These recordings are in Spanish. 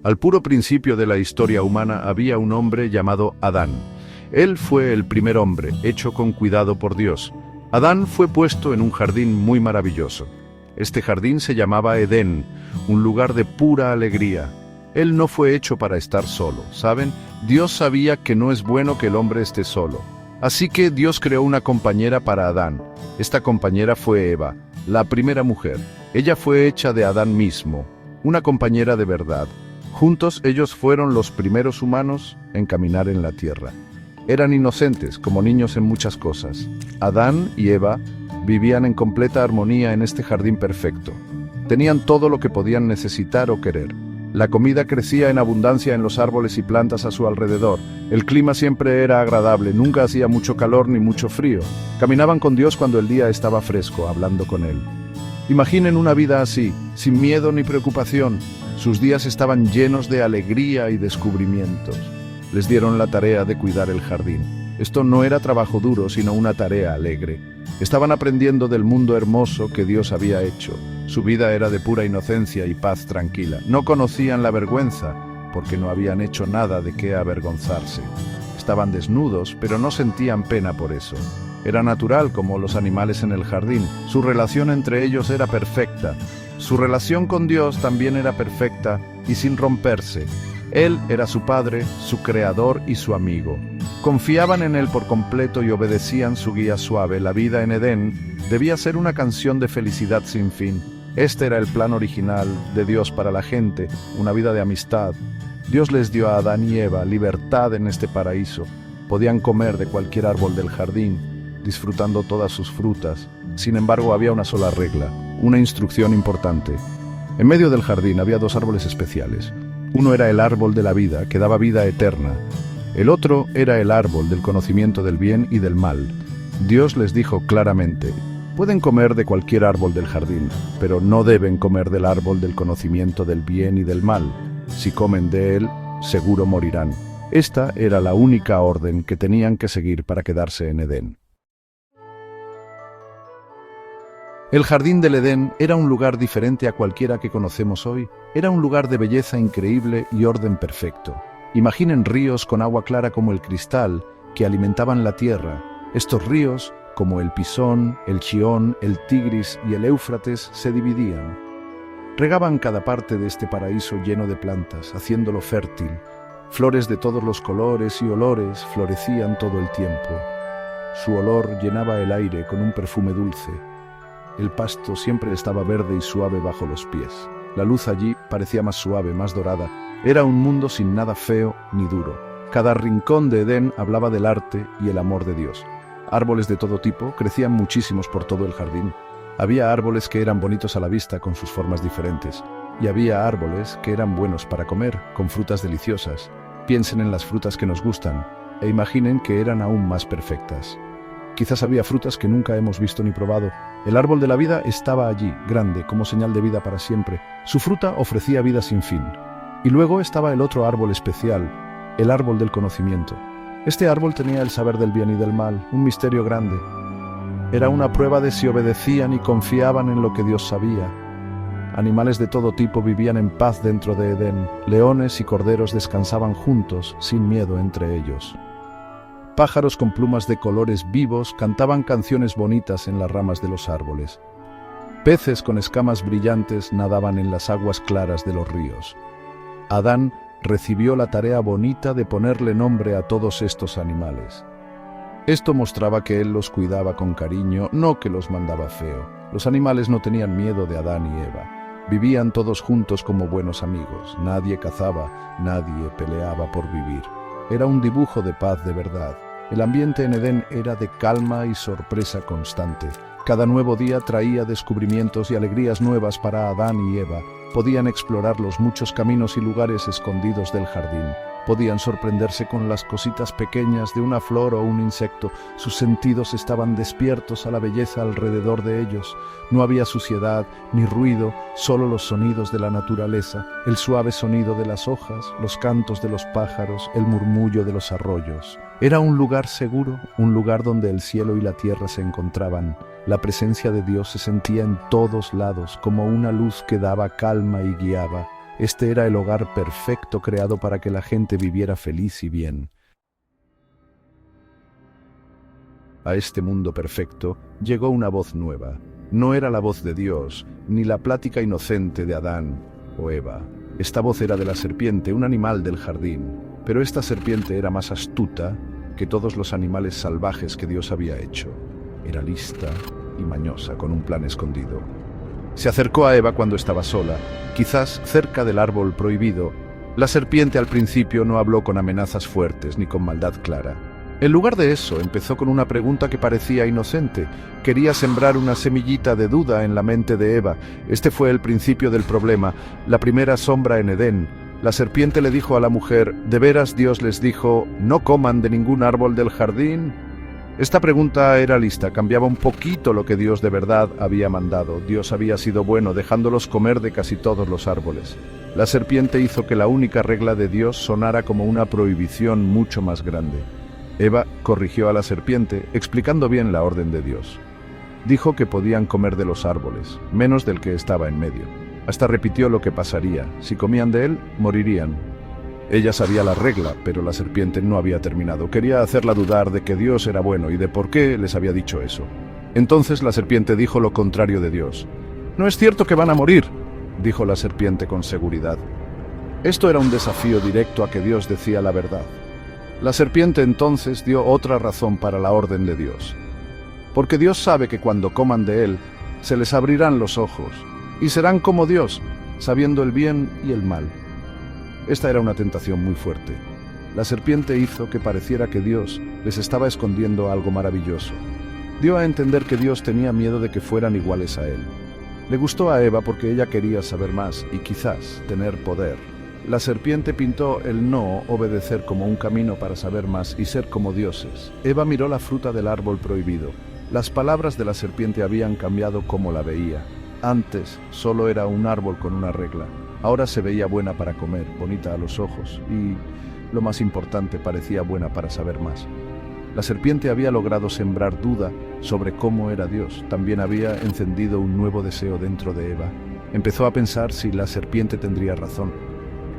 Al puro principio de la historia humana había un hombre llamado Adán. Él fue el primer hombre, hecho con cuidado por Dios. Adán fue puesto en un jardín muy maravilloso. Este jardín se llamaba Edén, un lugar de pura alegría. Él no fue hecho para estar solo, ¿saben? Dios sabía que no es bueno que el hombre esté solo. Así que Dios creó una compañera para Adán. Esta compañera fue Eva, la primera mujer. Ella fue hecha de Adán mismo, una compañera de verdad. Juntos ellos fueron los primeros humanos en caminar en la tierra. Eran inocentes, como niños en muchas cosas. Adán y Eva vivían en completa armonía en este jardín perfecto. Tenían todo lo que podían necesitar o querer. La comida crecía en abundancia en los árboles y plantas a su alrededor. El clima siempre era agradable, nunca hacía mucho calor ni mucho frío. Caminaban con Dios cuando el día estaba fresco, hablando con Él. Imaginen una vida así, sin miedo ni preocupación. Sus días estaban llenos de alegría y descubrimientos. Les dieron la tarea de cuidar el jardín. Esto no era trabajo duro, sino una tarea alegre. Estaban aprendiendo del mundo hermoso que Dios había hecho. Su vida era de pura inocencia y paz tranquila. No conocían la vergüenza, porque no habían hecho nada de qué avergonzarse. Estaban desnudos, pero no sentían pena por eso. Era natural como los animales en el jardín. Su relación entre ellos era perfecta. Su relación con Dios también era perfecta y sin romperse. Él era su padre, su creador y su amigo. Confiaban en Él por completo y obedecían su guía suave. La vida en Edén debía ser una canción de felicidad sin fin. Este era el plan original de Dios para la gente, una vida de amistad. Dios les dio a Adán y Eva libertad en este paraíso. Podían comer de cualquier árbol del jardín, disfrutando todas sus frutas. Sin embargo, había una sola regla, una instrucción importante. En medio del jardín había dos árboles especiales. Uno era el árbol de la vida, que daba vida eterna. El otro era el árbol del conocimiento del bien y del mal. Dios les dijo claramente: pueden comer de cualquier árbol del jardín, pero no deben comer del árbol del conocimiento del bien y del mal. Si comen de él, seguro morirán. Esta era la única orden que tenían que seguir para quedarse en Edén. El jardín del Edén era un lugar diferente a cualquiera que conocemos hoy. Era un lugar de belleza increíble y orden perfecto. Imaginen ríos con agua clara como el cristal que alimentaban la tierra. Estos ríos, como el Pisón, el Chión, el Tigris y el Éufrates, se dividían. Regaban cada parte de este paraíso lleno de plantas, haciéndolo fértil. Flores de todos los colores y olores florecían todo el tiempo. Su olor llenaba el aire con un perfume dulce. El pasto siempre estaba verde y suave bajo los pies. La luz allí parecía más suave, más dorada. Era un mundo sin nada feo ni duro. Cada rincón de Edén hablaba del arte y el amor de Dios. Árboles de todo tipo crecían muchísimos por todo el jardín. Había árboles que eran bonitos a la vista con sus formas diferentes. Y había árboles que eran buenos para comer, con frutas deliciosas. Piensen en las frutas que nos gustan e imaginen que eran aún más perfectas. Quizás había frutas que nunca hemos visto ni probado. El árbol de la vida estaba allí, grande, como señal de vida para siempre. Su fruta ofrecía vida sin fin. Y luego estaba el otro árbol especial, el árbol del conocimiento. Este árbol tenía el saber del bien y del mal, un misterio grande. Era una prueba de si obedecían y confiaban en lo que Dios sabía. Animales de todo tipo vivían en paz dentro de Edén. Leones y corderos descansaban juntos, sin miedo entre ellos. Pájaros con plumas de colores vivos cantaban canciones bonitas en las ramas de los árboles. Peces con escamas brillantes nadaban en las aguas claras de los ríos. Adán recibió la tarea bonita de ponerle nombre a todos estos animales. Esto mostraba que él los cuidaba con cariño, no que los mandaba feo. Los animales no tenían miedo de Adán y Eva. Vivían todos juntos como buenos amigos. Nadie cazaba, nadie peleaba por vivir. Era un dibujo de paz de verdad. El ambiente en Edén era de calma y sorpresa constante. Cada nuevo día traía descubrimientos y alegrías nuevas para Adán y Eva. Podían explorar los muchos caminos y lugares escondidos del jardín. Podían sorprenderse con las cositas pequeñas de una flor o un insecto. Sus sentidos estaban despiertos a la belleza alrededor de ellos. No había suciedad ni ruido, solo los sonidos de la naturaleza, el suave sonido de las hojas, los cantos de los pájaros, el murmullo de los arroyos. Era un lugar seguro, un lugar donde el cielo y la tierra se encontraban. La presencia de Dios se sentía en todos lados, como una luz que daba calma y guiaba. Este era el hogar perfecto creado para que la gente viviera feliz y bien. A este mundo perfecto llegó una voz nueva. No era la voz de Dios, ni la plática inocente de Adán o Eva. Esta voz era de la serpiente, un animal del jardín. Pero esta serpiente era más astuta que todos los animales salvajes que Dios había hecho. Era lista y mañosa, con un plan escondido. Se acercó a Eva cuando estaba sola, quizás cerca del árbol prohibido. La serpiente al principio no habló con amenazas fuertes ni con maldad clara. En lugar de eso, empezó con una pregunta que parecía inocente. Quería sembrar una semillita de duda en la mente de Eva. Este fue el principio del problema, la primera sombra en Edén. La serpiente le dijo a la mujer: ¿de veras Dios les dijo, no coman de ningún árbol del jardín? Esta pregunta era lista, cambiaba un poquito lo que Dios de verdad había mandado. Dios había sido bueno, dejándolos comer de casi todos los árboles. La serpiente hizo que la única regla de Dios sonara como una prohibición mucho más grande. Eva corrigió a la serpiente, explicando bien la orden de Dios. Dijo que podían comer de los árboles, menos del que estaba en medio. Hasta repitió lo que pasaría. Si comían de él, morirían. Ella sabía la regla, pero la serpiente no había terminado. Quería hacerla dudar de que Dios era bueno y de por qué les había dicho eso. Entonces la serpiente dijo lo contrario de Dios. «No es cierto que van a morir», dijo la serpiente con seguridad. Esto era un desafío directo a que Dios decía la verdad. La serpiente entonces dio otra razón para la orden de Dios. Porque Dios sabe que cuando coman de él, se les abrirán los ojos, y serán como Dios, sabiendo el bien y el mal. Esta era una tentación muy fuerte. La serpiente hizo que pareciera que Dios les estaba escondiendo algo maravilloso. Dio a entender que Dios tenía miedo de que fueran iguales a él. Le gustó a Eva porque ella quería saber más y quizás tener poder. La serpiente pintó el no obedecer como un camino para saber más y ser como dioses. Eva miró la fruta del árbol prohibido. Las palabras de la serpiente habían cambiado como la veía. Antes solo era un árbol con una regla. Ahora se veía buena para comer, bonita a los ojos y, lo más importante, parecía buena para saber más. La serpiente había logrado sembrar duda sobre cómo era Dios. También había encendido un nuevo deseo dentro de Eva. Empezó a pensar si la serpiente tendría razón.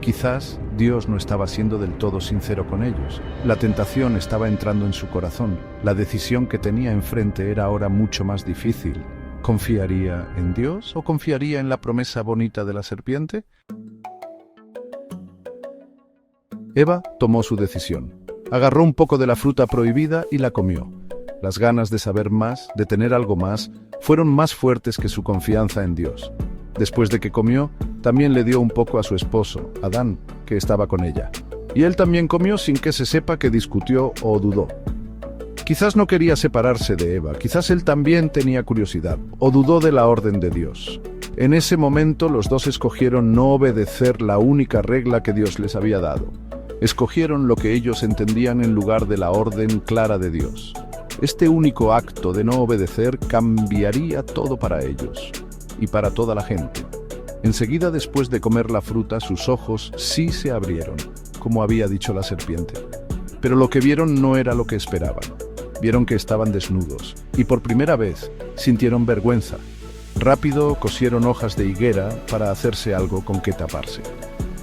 Quizás Dios no estaba siendo del todo sincero con ellos. La tentación estaba entrando en su corazón. La decisión que tenía enfrente era ahora mucho más difícil. ¿Confiaría en Dios o confiaría en la promesa bonita de la serpiente? Eva tomó su decisión. Agarró un poco de la fruta prohibida y la comió. Las ganas de saber más, de tener algo más, fueron más fuertes que su confianza en Dios. Después de que comió, también le dio un poco a su esposo, Adán, que estaba con ella. Y él también comió sin que se sepa que discutió o dudó. Quizás no quería separarse de Eva, quizás él también tenía curiosidad, o dudó de la orden de Dios. En ese momento los dos escogieron no obedecer la única regla que Dios les había dado. Escogieron lo que ellos entendían en lugar de la orden clara de Dios. Este único acto de no obedecer cambiaría todo para ellos y para toda la gente. Enseguida después de comer la fruta, sus ojos sí se abrieron, como había dicho la serpiente. Pero lo que vieron no era lo que esperaban. Vieron que estaban desnudos y por primera vez sintieron vergüenza. Rápido cosieron hojas de higuera para hacerse algo con que taparse.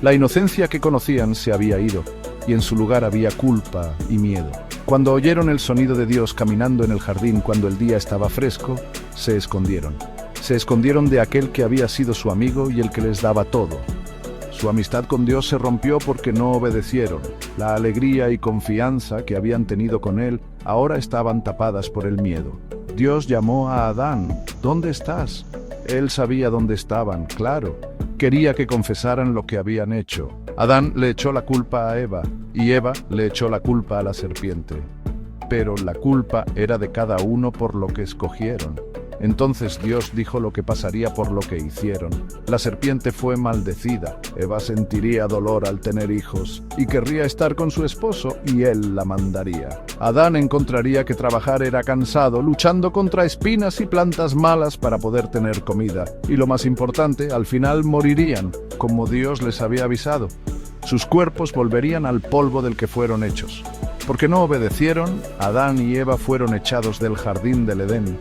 La inocencia que conocían se había ido y en su lugar había culpa y miedo. Cuando oyeron el sonido de Dios caminando en el jardín cuando el día estaba fresco, se escondieron. Se escondieron de aquel que había sido su amigo y el que les daba todo. Su amistad con Dios se rompió porque no obedecieron. La alegría y confianza que habían tenido con él ahora estaban tapadas por el miedo. Dios llamó a Adán. ¿Dónde estás? Él sabía dónde estaban, claro. Quería que confesaran lo que habían hecho. Adán le echó la culpa a Eva y Eva le echó la culpa a la serpiente. Pero la culpa era de cada uno por lo que escogieron. Entonces Dios dijo lo que pasaría por lo que hicieron. La serpiente fue maldecida. Eva sentiría dolor al tener hijos y querría estar con su esposo y él la mandaría. Adán encontraría que trabajar era cansado, luchando contra espinas y plantas malas para poder tener comida. Y lo más importante, al final morirían, como Dios les había avisado. Sus cuerpos volverían al polvo del que fueron hechos. Porque no obedecieron, Adán y Eva fueron echados del jardín del Edén.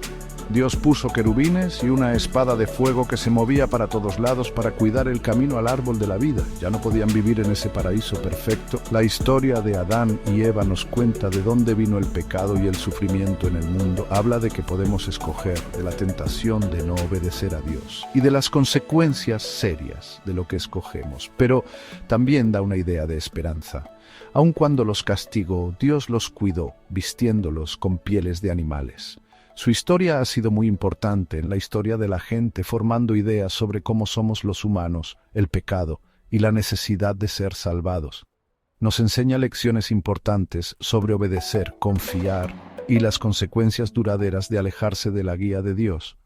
Dios puso querubines y una espada de fuego que se movía para todos lados para cuidar el camino al árbol de la vida. Ya no podían vivir en ese paraíso perfecto. La historia de Adán y Eva nos cuenta de dónde vino el pecado y el sufrimiento en el mundo. Habla de que podemos escoger, de la tentación de no obedecer a Dios y de las consecuencias serias de lo que escogemos. Pero también da una idea de esperanza. Aun cuando los castigó, Dios los cuidó, vistiéndolos con pieles de animales. Su historia ha sido muy importante en la historia de la gente, formando ideas sobre cómo somos los humanos, el pecado y la necesidad de ser salvados. Nos enseña lecciones importantes sobre obedecer, confiar y las consecuencias duraderas de alejarse de la guía de Dios.